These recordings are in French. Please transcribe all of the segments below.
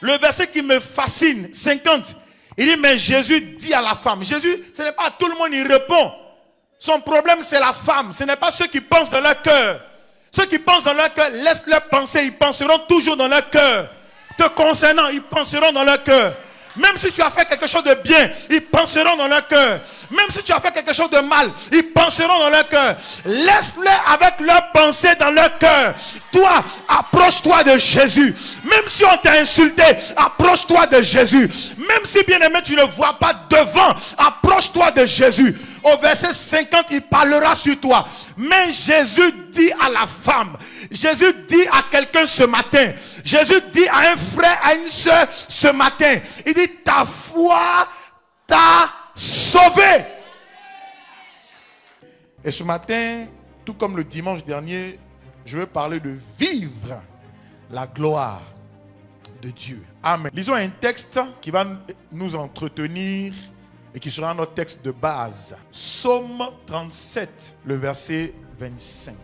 Le verset qui me fascine, 50, il dit, mais Jésus dit à la femme. Jésus, ce n'est pas à tout le monde, il répond. Son problème, c'est la femme. Ce n'est pas ceux qui pensent dans leur cœur. Ceux qui pensent dans leur cœur, laisse-les penser. Ils penseront toujours dans leur cœur. Te concernant, ils penseront dans leur cœur. Même si tu as fait quelque chose de bien, ils penseront dans leur cœur. Même si tu as fait quelque chose de mal, ils penseront dans leur cœur. Laisse-les avec leurs pensées dans leur cœur. Toi, approche-toi de Jésus. Même si on t'a insulté, approche-toi de Jésus. Même si, bien aimé, tu ne vois pas devant, approche-toi de Jésus. Au verset 50, il parlera sur toi. Mais Jésus dit à la femme, Jésus dit à quelqu'un ce matin, Jésus dit à un frère, à une soeur ce matin, il dit, ta foi t'a sauvé. Et ce matin, tout comme le dimanche dernier, je veux parler de vivre la gloire de Dieu. Amen. Lisons un texte qui va nous entretenir et qui sera notre texte de base. Psaume 37, le verset 25.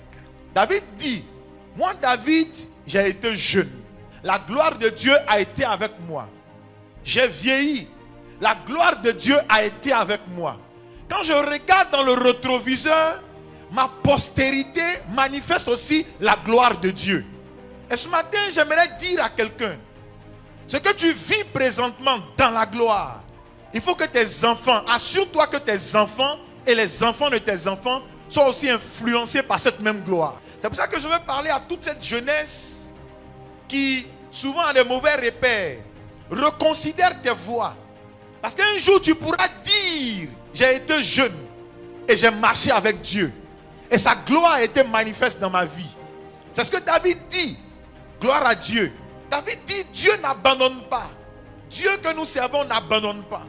David dit, moi David, j'ai été jeune. La gloire de Dieu a été avec moi. J'ai vieilli. La gloire de Dieu a été avec moi. Quand je regarde dans le rétroviseur, ma postérité manifeste aussi la gloire de Dieu. Et ce matin, j'aimerais dire à quelqu'un, ce que tu vis présentement dans la gloire, il faut que tes enfants, assure-toi que tes enfants et les enfants de tes enfants soient aussi influencés par cette même gloire. C'est pour ça que je veux parler à toute cette jeunesse qui souvent a des mauvais repères. Reconsidère tes voies. Parce qu'un jour tu pourras dire, j'ai été jeune et j'ai marché avec Dieu. Et sa gloire a été manifeste dans ma vie. C'est ce que David dit. Gloire à Dieu. David dit, Dieu n'abandonne pas. Dieu que nous servons n'abandonne pas.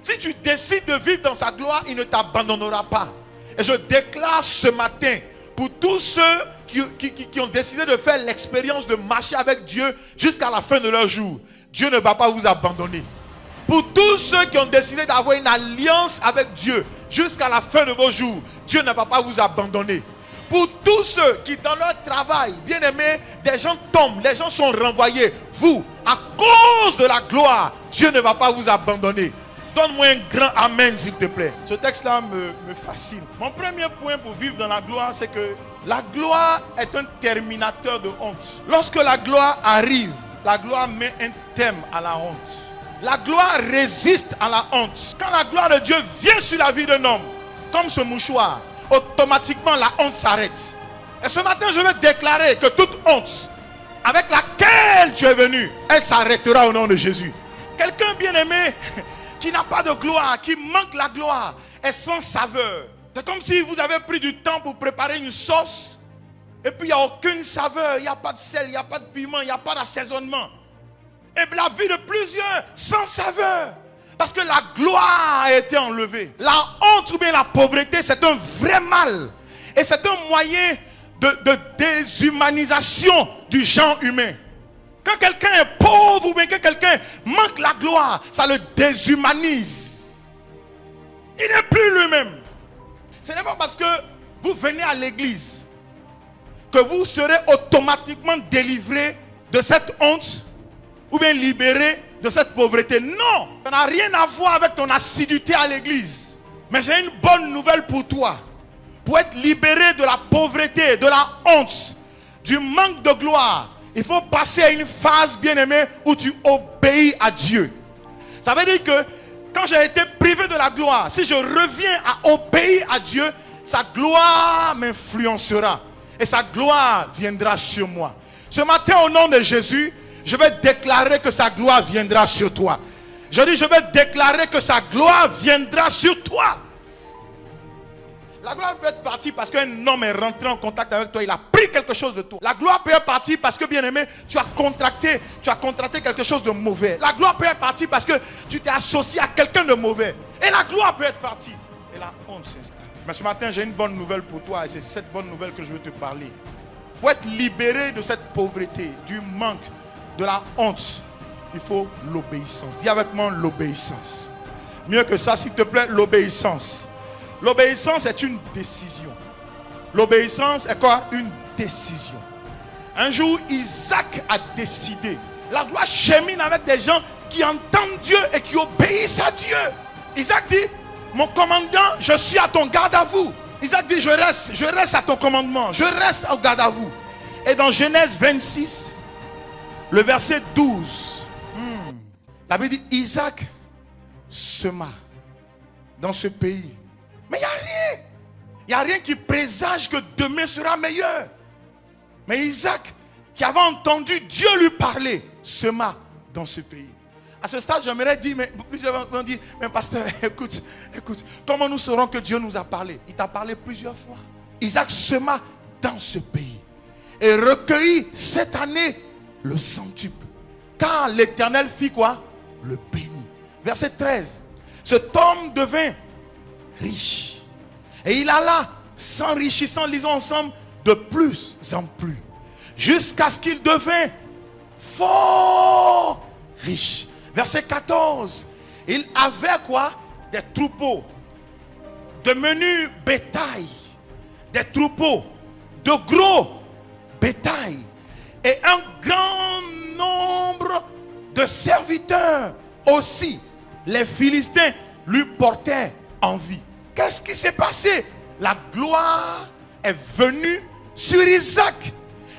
Si tu décides de vivre dans sa gloire, il ne t'abandonnera pas. Et je déclare ce matin, pour tous ceux qui ont décidé de faire l'expérience de marcher avec Dieu jusqu'à la fin de leur jour, Dieu ne va pas vous abandonner. Pour tous ceux qui ont décidé d'avoir une alliance avec Dieu jusqu'à la fin de vos jours, Dieu ne va pas vous abandonner. Pour tous ceux qui dans leur travail, bien aimés, des gens tombent, les gens sont renvoyés. Vous, à cause de la gloire, Dieu ne va pas vous abandonner. Donne-moi un grand amen s'il te plaît. Ce texte-là me fascine. Mon premier point pour vivre dans la gloire, c'est que la gloire est un terminateur de honte. Lorsque la gloire arrive, la gloire met un terme à la honte. La gloire résiste à la honte. Quand la gloire de Dieu vient sur la vie d'un homme, comme ce mouchoir, automatiquement la honte s'arrête. Et ce matin, je vais déclarer que toute honte avec laquelle tu es venu, elle s'arrêtera au nom de Jésus. Quelqu'un bien aimé qui n'a pas de gloire, qui manque la gloire, est sans saveur. C'est comme si vous avez pris du temps pour préparer une sauce et puis il n'y a aucune saveur, il n'y a pas de sel, il n'y a pas de piment, il n'y a pas d'assaisonnement. Et la vie de plusieurs sans saveur. Parce que la gloire a été enlevée. La honte ou bien la pauvreté, c'est un vrai mal. Et c'est un moyen de déshumanisation du genre humain. Quand quelqu'un est pauvre ou bien que quelqu'un manque la gloire, ça le déshumanise. Il n'est plus lui-même. Ce n'est pas parce que vous venez à l'église que vous serez automatiquement délivré de cette honte ou bien libéré de cette pauvreté. Non, ça n'a rien à voir avec ton assiduité à l'église. Mais j'ai une bonne nouvelle pour toi. Pour être libéré de la pauvreté, de la honte, du manque de gloire, il faut passer à une phase, bien aimée, où tu obéis à Dieu. Ça veut dire que quand j'ai été privé de la gloire, si je reviens à obéir à Dieu, sa gloire m'influencera. Et sa gloire viendra sur moi. Ce matin, au nom de Jésus, je vais déclarer que sa gloire viendra sur toi. Je dis, je vais déclarer que sa gloire viendra sur toi. La gloire peut être partie parce qu'un homme est rentré en contact avec toi, il a pris quelque chose de toi. La gloire peut être partie parce que, bien aimé, tu as contracté quelque chose de mauvais. La gloire peut être partie parce que tu t'es associé à quelqu'un de mauvais. Et la gloire peut être partie. Et la honte s'installe. Mais ce matin, j'ai une bonne nouvelle pour toi et c'est cette bonne nouvelle que je veux te parler. Pour être libéré de cette pauvreté, du manque, de la honte, il faut l'obéissance. Dis avec moi l'obéissance. Mieux que ça, s'il te plaît, l'obéissance. L'obéissance est une décision. L'obéissance est quoi? Une décision. Un jour, Isaac a décidé La gloire chemine avec des gens qui entendent Dieu et qui obéissent à Dieu. Isaac dit, mon commandant, je suis à ton garde à vous. Isaac dit, je reste à ton commandement, je reste au garde à vous. Et dans Genèse 26, le verset 12, la Bible dit, Isaac sema dans ce pays. Mais il n'y a rien. Il n'y a rien qui présage que demain sera meilleur. Mais Isaac, qui avait entendu Dieu lui parler, sema dans ce pays. À ce stade, j'aimerais dire, mais plusieurs vont dire, mais pasteur, écoute, comment nous saurons que Dieu nous a parlé? Il t'a parlé plusieurs fois. Isaac sema dans ce pays et recueillit cette année le centuple. Car l'Éternel fit quoi? Le bénit. Verset 13. Cet homme devint riche. Et il alla s'enrichissant, lisons ensemble, de plus en plus. Jusqu'à ce qu'il devint fort riche. Verset 14. Il avait quoi? Des troupeaux, de menus bétail, des troupeaux, de gros bétail et un grand nombre de serviteurs. Aussi, les Philistins lui portaient envie. Qu'est-ce qui s'est passé? La gloire est venue sur Isaac.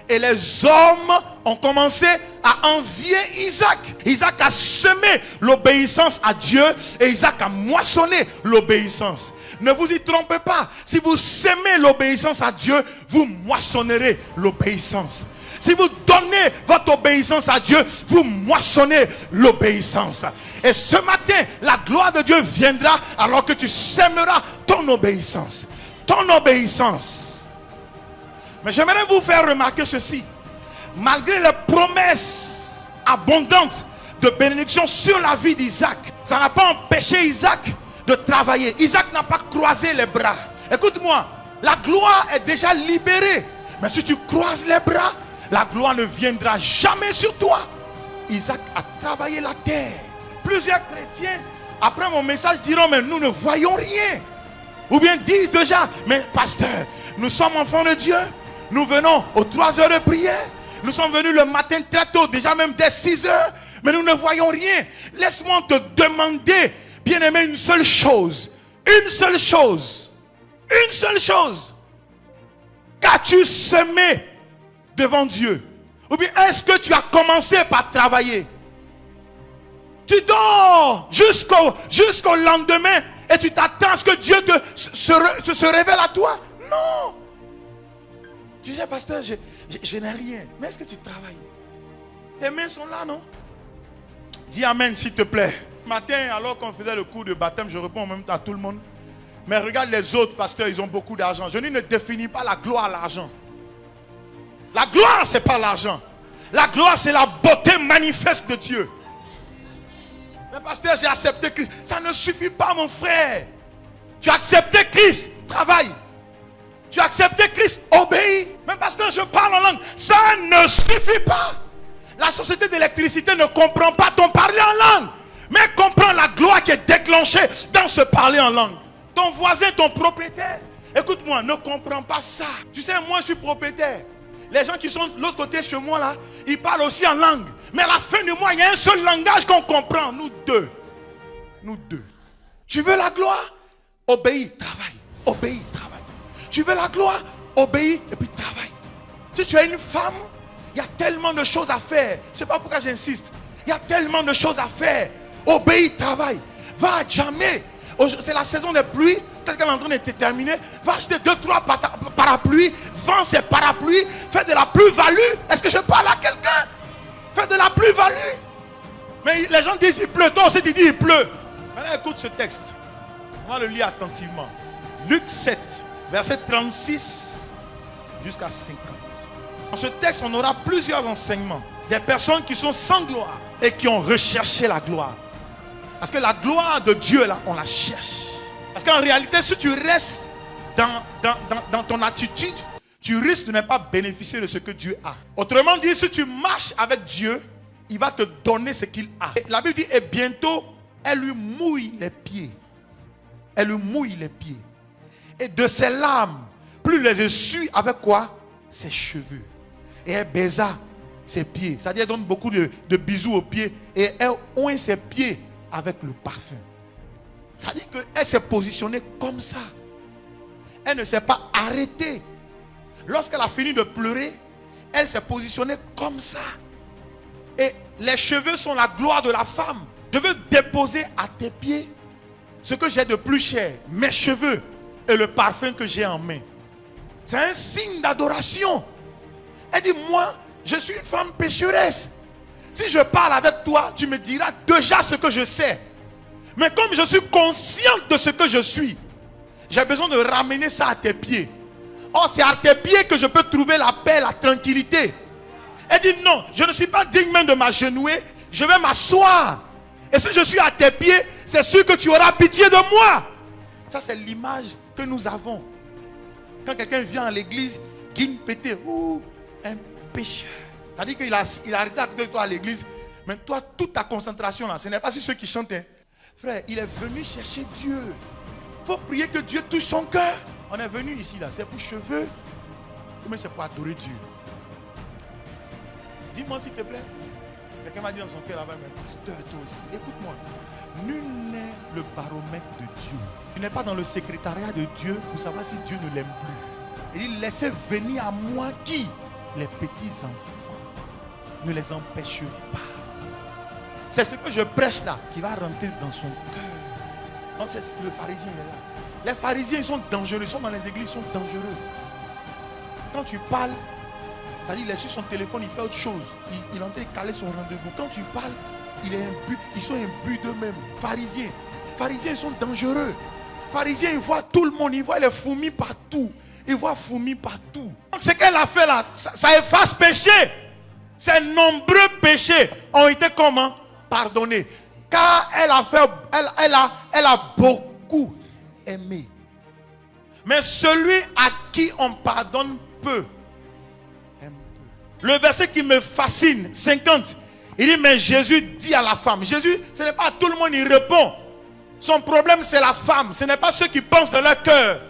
Et les hommes ont commencé à envier Isaac. Isaac a semé l'obéissance à Dieu et Isaac a moissonné l'obéissance. Ne vous y trompez pas. Si vous semez l'obéissance à Dieu, vous moissonnerez l'obéissance. Si vous donnez votre obéissance à Dieu, vous moissonnez l'obéissance. Et ce matin, la gloire de Dieu viendra alors que tu sèmeras ton obéissance. Ton obéissance. Mais j'aimerais vous faire remarquer ceci. Malgré les promesses abondantes de bénédiction sur la vie d'Isaac, ça n'a pas empêché Isaac de travailler. Isaac n'a pas croisé les bras. Écoute-moi, la gloire est déjà libérée. Mais si tu croises les bras, la gloire ne viendra jamais sur toi. Isaac a travaillé la terre. Plusieurs chrétiens, après mon message, diront, mais nous ne voyons rien. Ou bien disent déjà, mais pasteur, nous sommes enfants de Dieu. Nous venons aux 3 heures de prière. Nous sommes venus le matin très tôt, déjà même dès 6 heures. Mais nous ne voyons rien. Laisse-moi te demander, bien-aimé, une seule chose. Une seule chose. Une seule chose. Qu'as-tu semé devant Dieu? Ou bien est-ce que tu as commencé par travailler? Tu dors jusqu'au lendemain et tu t'attends à ce que Dieu se révèle à toi? Non. Tu sais, pasteur, je n'ai rien. Mais est-ce que tu travailles? Tes mains sont là, non? Dis amen, s'il te plaît. Matin, alors qu'on faisait le cours de baptême, je réponds en même temps à tout le monde. Mais regarde les autres pasteurs, ils ont beaucoup d'argent. Je ne définis pas la gloire à l'argent. La gloire, ce n'est pas l'argent. La gloire, c'est la beauté manifeste de Dieu. Mais pasteur, j'ai accepté Christ. Ça ne suffit pas, mon frère. Tu as accepté Christ, travaille. Tu as accepté Christ, obéis. Même pasteur, je parle en langue. Ça ne suffit pas. La société d'électricité ne comprend pas ton parler en langue, mais comprend la gloire qui est déclenchée dans ce parler en langue. Ton voisin, ton propriétaire, écoute-moi, ne comprend pas ça. Tu sais, moi je suis propriétaire. Les gens qui sont de l'autre côté chez moi là, ils parlent aussi en langue. Mais à la fin du mois, il y a un seul langage qu'on comprend. Nous deux. Nous deux. Tu veux la gloire? Obéis, travaille. Obéis, travaille. Tu veux la gloire? Obéis et puis travaille. Si tu es une femme, il y a tellement de choses à faire. Je ne sais pas pourquoi j'insiste. Il y a tellement de choses à faire. Obéis, travaille. Va à jamais. C'est la saison des pluies. Peut-être qu'elle est en train de se terminer. Va acheter 2-3 parapluies. Vends ces parapluies. Fais de la plus-value. Est-ce que je parle à quelqu'un? Fais de la plus-value. Mais les gens disent il pleut. Toi aussi tu dis il pleut. Maintenant écoute ce texte. On va le lire attentivement. Luc 7, verset 36 jusqu'à 50. Dans ce texte, on aura plusieurs enseignements. Des personnes qui sont sans gloire et qui ont recherché la gloire. Parce que la gloire de Dieu, là, on la cherche. Parce qu'en réalité, si tu restes dans ton attitude, tu risques de ne pas bénéficier de ce que Dieu a. Autrement dit, si tu marches avec Dieu, il va te donner ce qu'il a. Et la Bible dit, et bientôt, elle lui mouille les pieds. Elle lui mouille les pieds. Et de ses larmes, plus les essuie avec quoi? Ses cheveux. Et elle baisa ses pieds. C'est-à-dire, elle donne beaucoup de bisous aux pieds. Et elle oint ses pieds avec le parfum. C'est-à-dire qu'elle s'est positionnée comme ça. Elle ne s'est pas arrêtée. Lorsqu'elle a fini de pleurer, elle s'est positionnée comme ça. Et les cheveux sont la gloire de la femme. Je veux déposer à tes pieds ce que j'ai de plus cher, mes cheveux et le parfum que j'ai en main. C'est un signe d'adoration. Elle dit, moi, je suis une femme pécheresse. Si je parle avec toi, tu me diras déjà ce que je sais. Mais comme je suis consciente de ce que je suis, j'ai besoin de ramener ça à tes pieds. Oh, c'est à tes pieds que je peux trouver la paix, la tranquillité. Elle dit non, je ne suis pas digne même de m'agenouiller, je vais m'asseoir. Et si je suis à tes pieds, c'est sûr que tu auras pitié de moi. Ça, c'est l'image que nous avons. Quand quelqu'un vient à l'église, guigne pété, un pécheur. C'est-à-dire qu'il a arrêté à côté de toi à l'église, mais toi, toute ta concentration là, ce n'est pas sur ceux qui chantent. Frère, il est venu chercher Dieu. Il faut prier que Dieu touche son cœur. On est venu ici là, c'est pour cheveux, mais c'est pour adorer Dieu. Dis-moi s'il te plaît. Quelqu'un m'a dit dans son cœur là-bas, mais pasteur, toi aussi, écoute-moi. Nul n'est le baromètre de Dieu. Tu n'es pas dans le secrétariat de Dieu pour savoir si Dieu ne l'aime plus. Il dit, laissez venir à moi qui? Les petits enfants. Ne les empêche pas. C'est ce que je prêche là qui va rentrer dans son cœur. Donc c'est le pharisien est là. Les pharisiens ils sont dangereux, ils sont dans les églises, ils sont dangereux. Quand tu parles, c'est-à-dire il est sur son téléphone, il fait autre chose. Il est en train de caler son rendez-vous. Quand tu parles, il est imbu, ils sont imbus d'eux-mêmes. Pharisiens, ils sont dangereux. Pharisiens, ils voient tout le monde, ils voient les fourmis partout. Ils voient fourmis partout. Donc ce qu'elle a fait là, ça efface péché. Ces nombreux péchés ont été comment? Pardonnés. Car elle a beaucoup aimé. Mais celui à qui on pardonne peu, aime peu. Le verset qui me fascine, 50, il dit, mais Jésus dit à la femme. Jésus, ce n'est pas à tout le monde, il répond. Son problème, c'est la femme. Ce n'est pas ceux qui pensent dans leur cœur.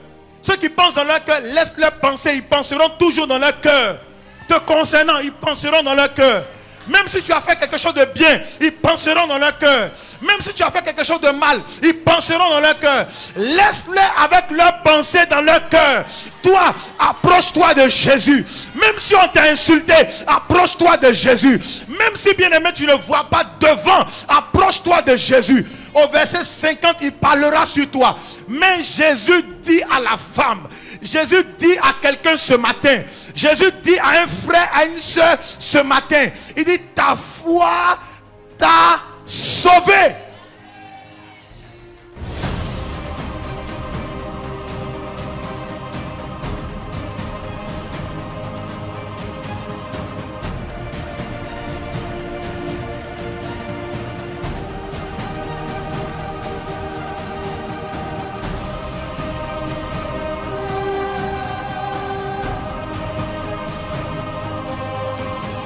Ceux qui pensent dans leur cœur, laisse-les penser. Ils penseront toujours dans leur cœur. Te concernant, ils penseront dans leur cœur. Même si tu as fait quelque chose de bien, ils penseront dans leur cœur. Même si tu as fait quelque chose de mal, ils penseront dans leur cœur. Laisse-les avec leurs pensées dans leur cœur. Toi, approche-toi de Jésus. Même si on t'a insulté, approche-toi de Jésus. Même si, bien aimé, tu ne vois pas devant, approche-toi de Jésus. Au verset 50, il parlera sur toi. Mais Jésus dit à la femme, Jésus dit à quelqu'un ce matin, Jésus dit à un frère, à une soeur ce matin, il dit, ta foi t'a sauvé.